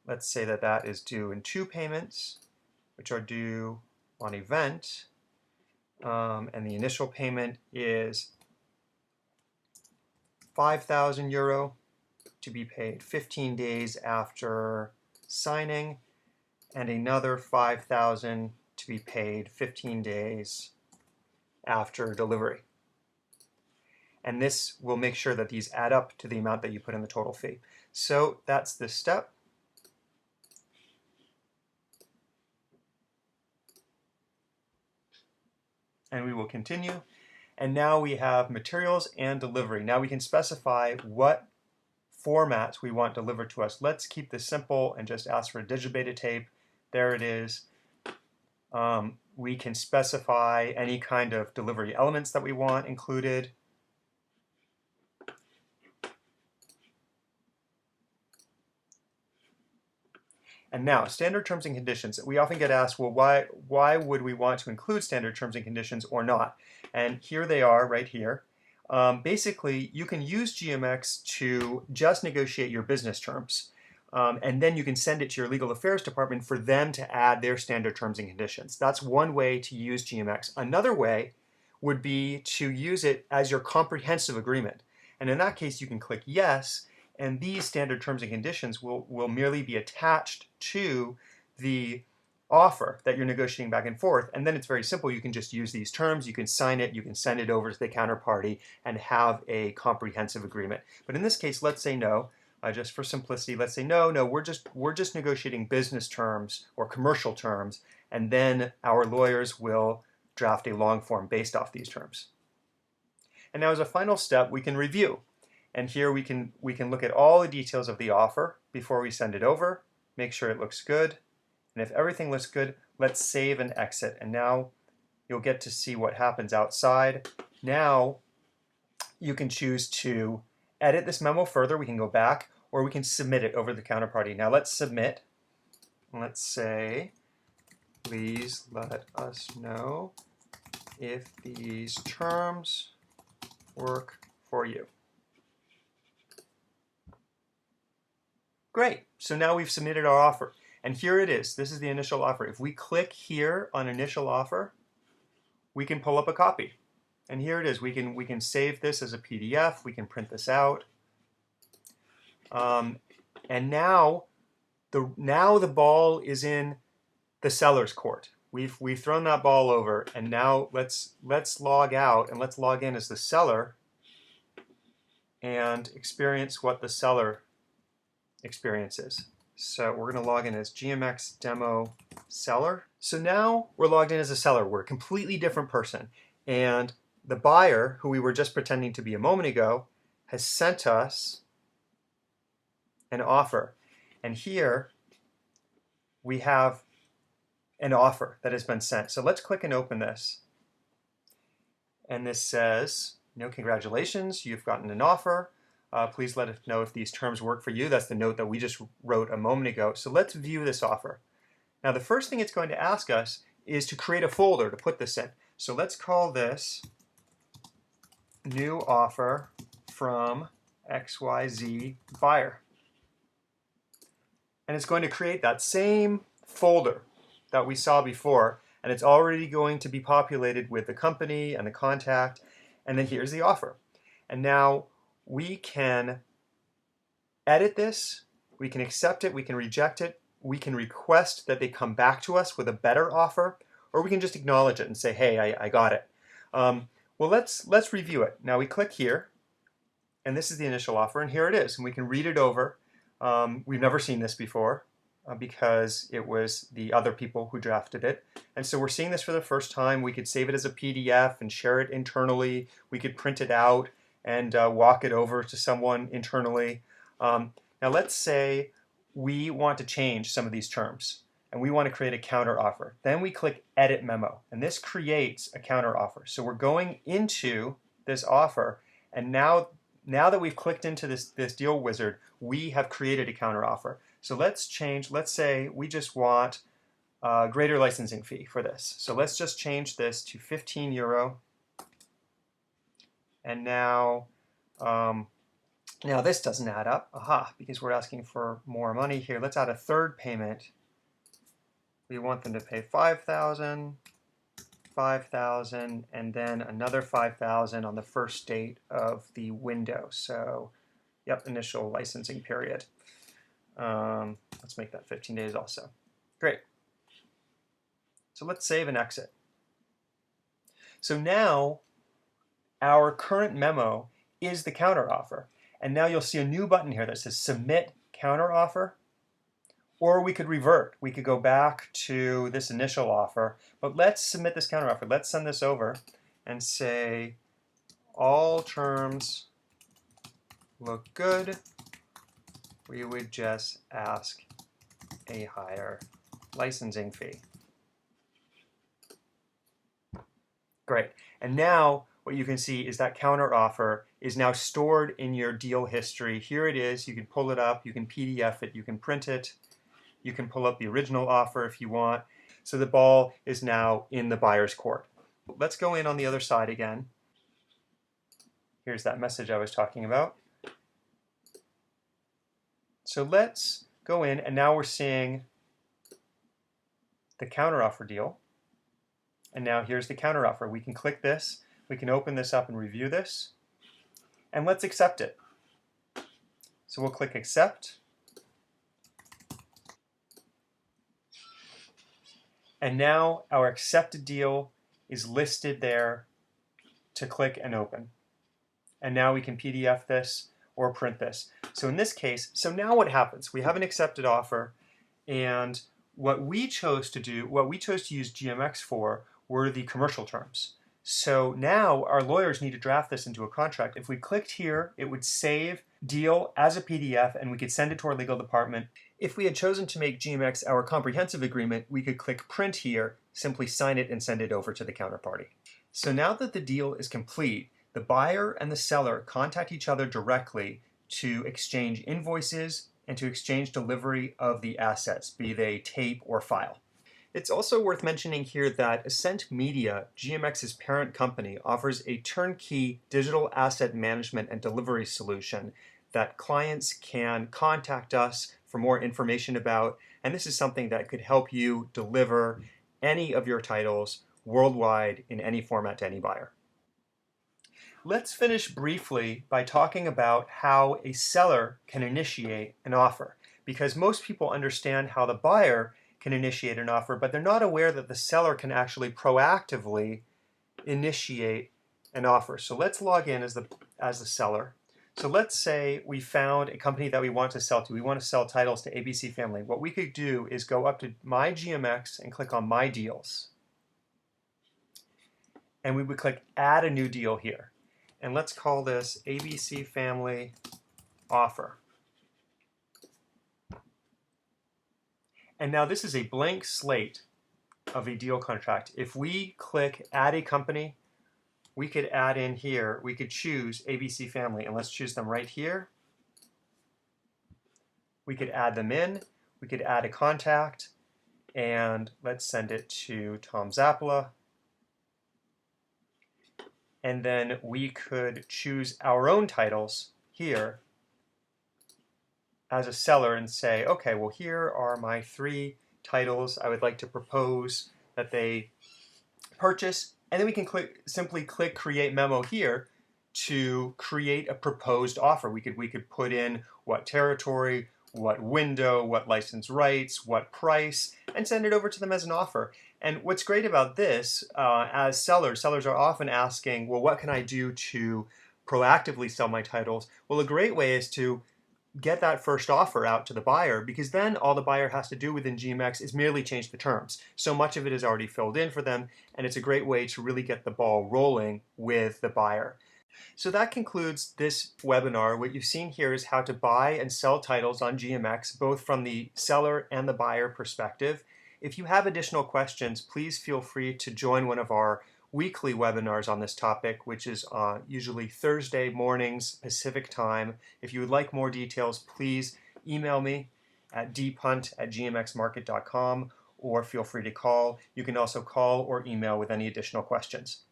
let's say that that is due in 2 payments, which are due on event, and the initial payment is 5,000 euro to be paid 15 days after signing, and another 5,000 to be paid 15 days after delivery. And this will make sure that these add up to the amount that you put in the total fee. So that's this step. And we will continue. And now we have materials and delivery. Now we can specify what formats we want delivered to us. Let's keep this simple and just ask for a digibeta tape. There it is. We can specify any kind of delivery elements that we want included. And now, standard terms and conditions. We often get asked, well, why would we want to include standard terms and conditions or not? And here they are right here. Basically, you can use GMX to just negotiate your business terms. And then you can send it to your legal affairs department for them to add their standard terms and conditions. That's one way to use GMX. Another way would be to use it as your comprehensive agreement. And in that case, you can click yes, and these standard terms and conditions will merely be attached to the offer that you're negotiating back and forth. And then it's very simple. You can just use these terms, you can sign it, you can send it over to the counterparty and have a comprehensive agreement. But in this case, let's say no. Just for simplicity, let's say no, we're just negotiating business terms or commercial terms, and then our lawyers will draft a long form based off these terms. And now as a final step, we can review. And here we can look at all the details of the offer before we send it over, make sure it looks good. And if everything looks good, let's save and exit. And now you'll get to see what happens outside. Now you can choose to edit this memo further. We can go back, or we can submit it over the counterparty. Now let's submit. Let's say, please let us know if these terms work for you. Great, so now we've submitted our offer. And here it is, this is the initial offer. If we click here on initial offer, we can pull up a copy. And here it is, we can save this as a PDF, we can print this out. And now the ball is in the seller's court. We've thrown that ball over, and now let's log out and let's log in as the seller and experience what the seller experiences. So we're going to log in as GMX demo seller. So now we're logged in as a seller. We're a completely different person. And the buyer, who we were just pretending to be a moment ago, has sent us an offer. And here we have an offer that has been sent. So let's click and open this. And this says, congratulations, you've gotten an offer. Please let us know if these terms work for you. That's the note that we just wrote a moment ago. So let's view this offer. Now the first thing it's going to ask us is to create a folder to put this in. So let's call this new offer from XYZ buyer. And it's going to create that same folder that we saw before, and it's already going to be populated with the company and the contact, and then here's the offer. And now we can edit this, we can accept it, we can reject it, we can request that they come back to us with a better offer, or we can just acknowledge it and say, hey, I got it. Well, let's review it. Now we click here, and this is the initial offer, and here it is, and we can read it over. We've never seen this before because it was the other people who drafted it. And so we're seeing this for the first time. We could save it as a PDF and share it internally. We could print it out and walk it over to someone internally. Now let's say we want to change some of these terms and we want to create a counter offer. Then we click Edit Memo, and this creates a counter offer. So we're going into this offer, and now that we've clicked into this deal wizard, we have created a counter offer. So let's change, let's say we just want a greater licensing fee for this. So let's just change this to 15 euro. And now Now this doesn't add up, because we're asking for more money here. Let's add a third payment. We want them to pay 5,000, 5,000, and then another 5,000 on the first date of the window. So, yep, initial licensing period. Let's make that 15 days also. Great. So let's save and exit. So now our current memo is the counteroffer. And now you'll see a new button here that says Submit Counteroffer. Or we could revert. We could go back to this initial offer. But let's submit this counteroffer. Let's send this over and say, all terms look good. We would just ask a higher licensing fee. Great. And now what you can see is that counteroffer is now stored in your deal history. Here it is. You can pull it up. You can PDF it. You can print it. You can pull up the original offer if you want. So the ball is now in the buyer's court. Let's go in on the other side again. Here's that message I was talking about. So let's go in, and now we're seeing the counteroffer deal. And now here's the counteroffer. We can click this. We can open this up and review this. And let's accept it. So we'll click Accept. And now our accepted deal is listed there to click and open. And now we can PDF this or print this. So in this case, so now what happens? We have an accepted offer, and what we chose to do, what we chose to use GMX for were the commercial terms. So now our lawyers need to draft this into a contract. If we clicked here, it would save deal as a PDF and we could send it to our legal department. If we had chosen to make GMX our comprehensive agreement, we could click print here, simply sign it and send it over to the counterparty. So now that the deal is complete, the buyer and the seller contact each other directly to exchange invoices and to exchange delivery of the assets, be they tape or file. It's also worth mentioning here that Ascent Media, GMX's parent company, offers a turnkey digital asset management and delivery solution that clients can contact us for more information about, and this is something that could help you deliver any of your titles worldwide in any format to any buyer. Let's finish briefly by talking about how a seller can initiate an offer, because most people understand how the buyer can initiate an offer, but they're not aware that the seller can actually proactively initiate an offer. So let's log in as the seller. So let's say we found a company that we want to sell to. We want to sell titles to ABC Family. What we could do is go up to My GMX and click on My Deals. And we would click Add a New Deal here. And let's call this ABC Family Offer. And now this is a blank slate of a deal contract. If we click Add a Company, we could add in here, we could choose ABC Family, and let's choose them right here. We could add them in, we could add a contact, and let's send it to Tom Zappala. And then we could choose our own titles here as a seller and say, okay, well, here are my 3 titles I would like to propose that they purchase. And then we can simply click Create Memo here to create a proposed offer. We could put in what territory, what window, what license rights, what price, and send it over to them as an offer. And what's great about this, as sellers are often asking, well, what can I do to proactively sell my titles? Well, a great way is to get that first offer out to the buyer, because then all the buyer has to do within GMX is merely change the terms. So much of it is already filled in for them, and it's a great way to really get the ball rolling with the buyer. So that concludes this webinar. What you've seen here is how to buy and sell titles on GMX, both from the seller and the buyer perspective. If you have additional questions, please feel free to join one of our weekly webinars on this topic, which is usually Thursday mornings Pacific time. If you would like more details, please email me at dpunt@gmxmarket.com or feel free to call. You can also call or email with any additional questions.